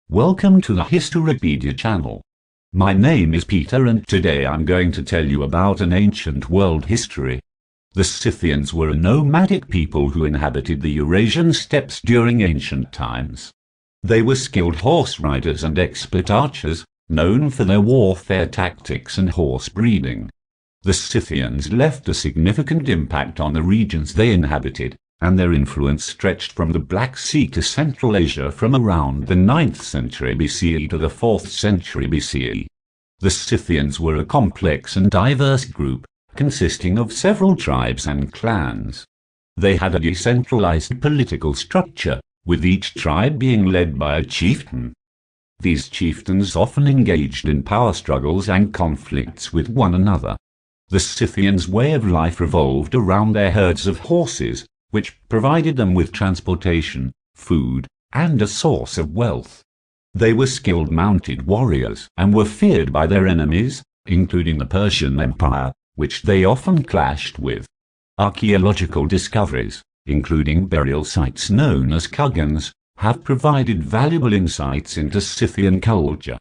Welcome to the Historypedia channel. My name is Peter and today I'm going to tell you about an ancient world history. The Scythians were a nomadic people who inhabited the Eurasian steppes during ancient times. They were skilled horse riders and expert archers, known for their warfare tactics and horse breeding. The Scythians left a significant impact on the regions they inhabited, and their influence stretched from the Black Sea to Central Asia from around the 9th century BCE to the 4th century BCE. The Scythians were a complex and diverse group, consisting of several tribes and clans. They had a decentralized political structure, with each tribe being led by a chieftain. These chieftains often engaged in power struggles and conflicts with one another. The Scythians' way of life revolved around their herds of horses, which provided them with transportation, food, and a source of wealth. They were skilled mounted warriors and were feared by their enemies, including the Persian Empire, which they often clashed with. Archaeological discoveries, including burial sites known as kuggans, have provided valuable insights into Scythian culture.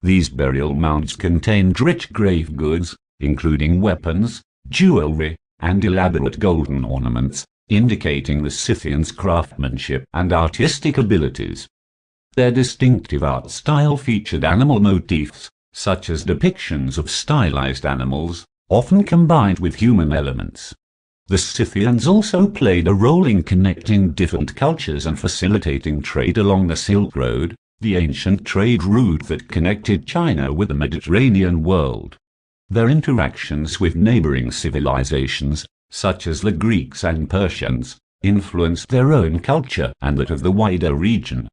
These burial mounds contained rich grave goods, including weapons, jewelry, and elaborate golden ornaments, indicating the Scythians' craftsmanship and artistic abilities. Their distinctive art style featured animal motifs, such as depictions of stylized animals, often combined with human elements. The Scythians also played a role in connecting different cultures and facilitating trade along the Silk Road, the ancient trade route that connected China with the Mediterranean world. Their interactions with neighboring civilizations, such as the Greeks and Persians, influenced their own culture and that of the wider region.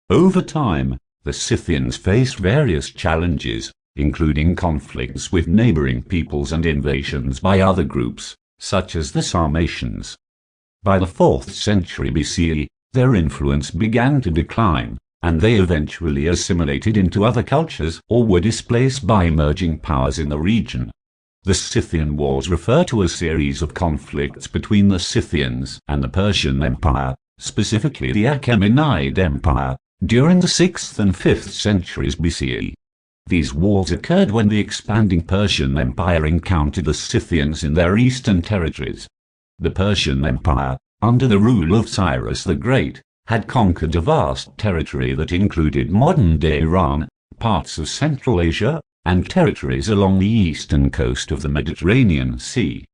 Over time, the Scythians faced various challenges, including conflicts with neighboring peoples and invasions by other groups, such as the Sarmatians. By the 4th century BCE, their influence began to decline, and they eventually assimilated into other cultures or were displaced by emerging powers in the region. The Scythian Wars refer to a series of conflicts between the Scythians and the Persian Empire, specifically the Achaemenid Empire, during the 6th and 5th centuries BCE. These wars occurred when the expanding Persian Empire encountered the Scythians in their eastern territories. The Persian Empire, under the rule of Cyrus the Great, had conquered a vast territory that included modern-day Iran, parts of Central Asia, and territories along the eastern coast of the Mediterranean Sea.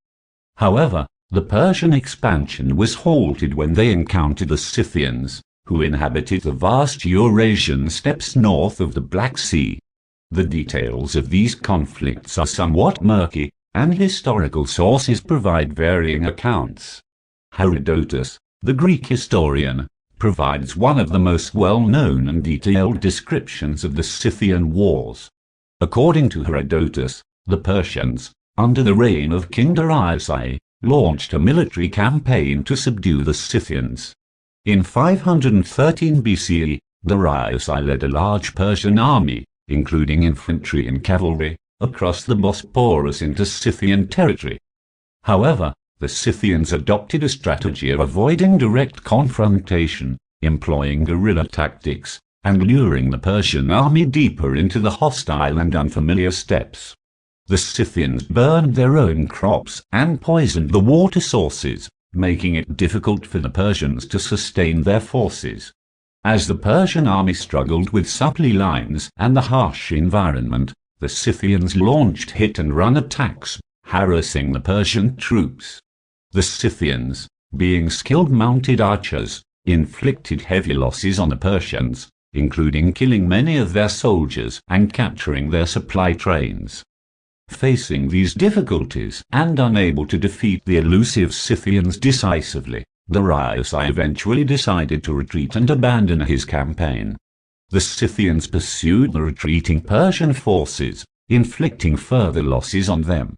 However, the Persian expansion was halted when they encountered the Scythians, who inhabited the vast Eurasian steppes north of the Black Sea. The details of these conflicts are somewhat murky, and historical sources provide varying accounts. Herodotus, the Greek historian, provides one of the most well-known and detailed descriptions of the Scythian Wars. According to Herodotus, the Persians, under the reign of King Darius I, launched a military campaign to subdue the Scythians. In 513 BCE, Darius I led a large Persian army, including infantry and cavalry, across the Bosporus into Scythian territory. However, the Scythians adopted a strategy of avoiding direct confrontation, employing guerrilla tactics, and luring the Persian army deeper into the hostile and unfamiliar steppes. The Scythians burned their own crops and poisoned the water sources, making it difficult for the Persians to sustain their forces. As the Persian army struggled with supply lines and the harsh environment, the Scythians launched hit-and-run attacks, harassing the Persian troops. The Scythians, being skilled mounted archers, inflicted heavy losses on the Persians, including killing many of their soldiers and capturing their supply trains. Facing these difficulties and unable to defeat the elusive Scythians decisively, Darius I eventually decided to retreat and abandon his campaign. The Scythians pursued the retreating Persian forces, inflicting further losses on them.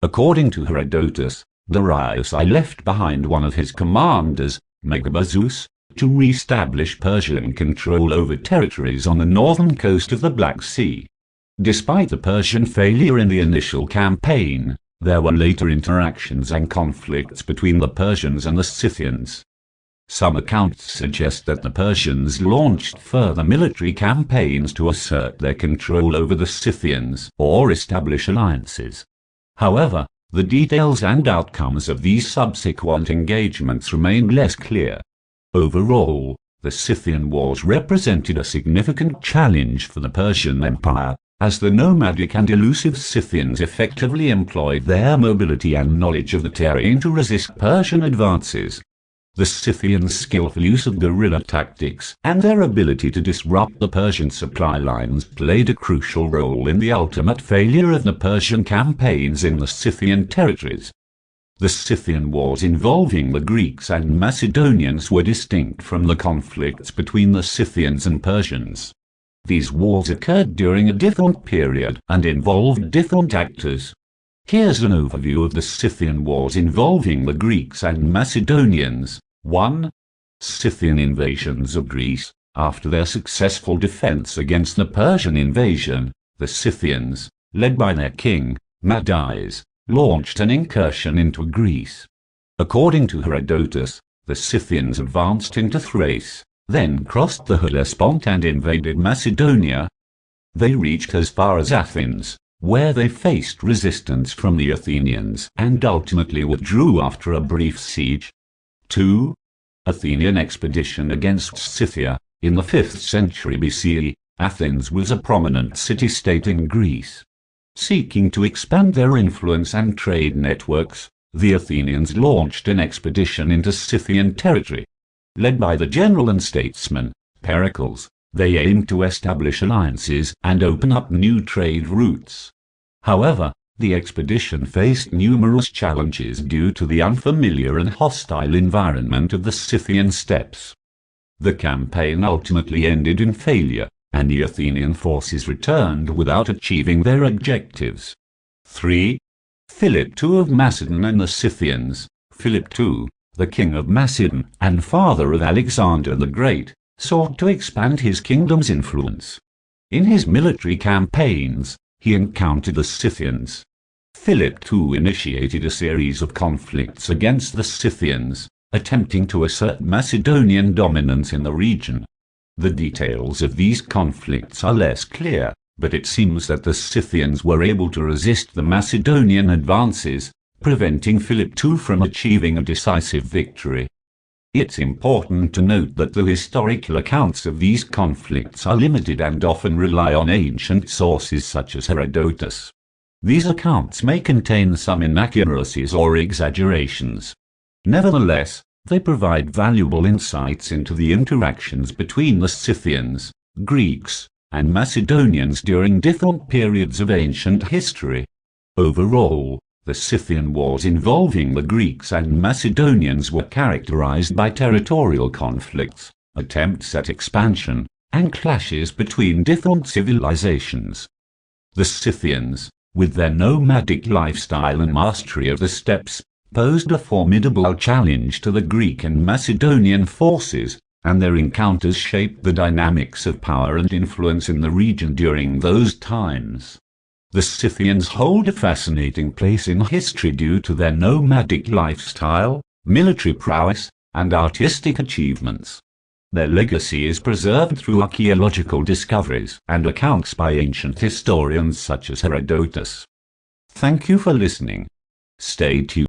According to Herodotus, Darius I left behind one of his commanders, Megabazus, to re-establish Persian control over territories on the northern coast of the Black Sea. Despite the Persian failure in the initial campaign, there were later interactions and conflicts between the Persians and the Scythians. Some accounts suggest that the Persians launched further military campaigns to assert their control over the Scythians or establish alliances. However, the details and outcomes of these subsequent engagements remain less clear. Overall, the Scythian Wars represented a significant challenge for the Persian Empire, as the nomadic and elusive Scythians effectively employed their mobility and knowledge of the terrain to resist Persian advances. The Scythians' skillful use of guerrilla tactics and their ability to disrupt the Persian supply lines played a crucial role in the ultimate failure of the Persian campaigns in the Scythian territories. The Scythian wars involving the Greeks and Macedonians were distinct from the conflicts between the Scythians and Persians. These wars occurred during a different period and involved different actors. Here's an overview of the Scythian wars involving the Greeks and Macedonians. 1. Scythian invasions of Greece. After their successful defense against the Persian invasion, the Scythians, led by their king, Madies, launched an incursion into Greece. According to Herodotus, the Scythians advanced into Thrace, then crossed the Hellespont and invaded Macedonia. They reached as far as Athens, where they faced resistance from the Athenians and ultimately withdrew after a brief siege. 2. Athenian expedition against Scythia. In the 5th century BCE, Athens was a prominent city-state in Greece. Seeking to expand their influence and trade networks, the Athenians launched an expedition into Scythian territory. Led by the general and statesman, Pericles, they aimed to establish alliances and open up new trade routes. However, the expedition faced numerous challenges due to the unfamiliar and hostile environment of the Scythian steppes. The campaign ultimately ended in failure, and the Athenian forces returned without achieving their objectives. 3. Philip II of Macedon and the Scythians. Philip II, the king of Macedon and father of Alexander the Great, sought to expand his kingdom's influence. In his military campaigns, he encountered the Scythians. Philip II initiated a series of conflicts against the Scythians, attempting to assert Macedonian dominance in the region. The details of these conflicts are less clear, but it seems that the Scythians were able to resist the Macedonian advances, preventing Philip II from achieving a decisive victory. It's important to note that the historical accounts of these conflicts are limited and often rely on ancient sources such as Herodotus. These accounts may contain some inaccuracies or exaggerations. Nevertheless, they provide valuable insights into the interactions between the Scythians, Greeks, and Macedonians during different periods of ancient history. Overall, the Scythian wars involving the Greeks and Macedonians were characterized by territorial conflicts, attempts at expansion, and clashes between different civilizations. The Scythians, with their nomadic lifestyle and mastery of the steppes, posed a formidable challenge to the Greek and Macedonian forces, and their encounters shaped the dynamics of power and influence in the region during those times. The Scythians hold a fascinating place in history due to their nomadic lifestyle, military prowess, and artistic achievements. Their legacy is preserved through archaeological discoveries and accounts by ancient historians such as Herodotus. Thank you for listening. Stay tuned.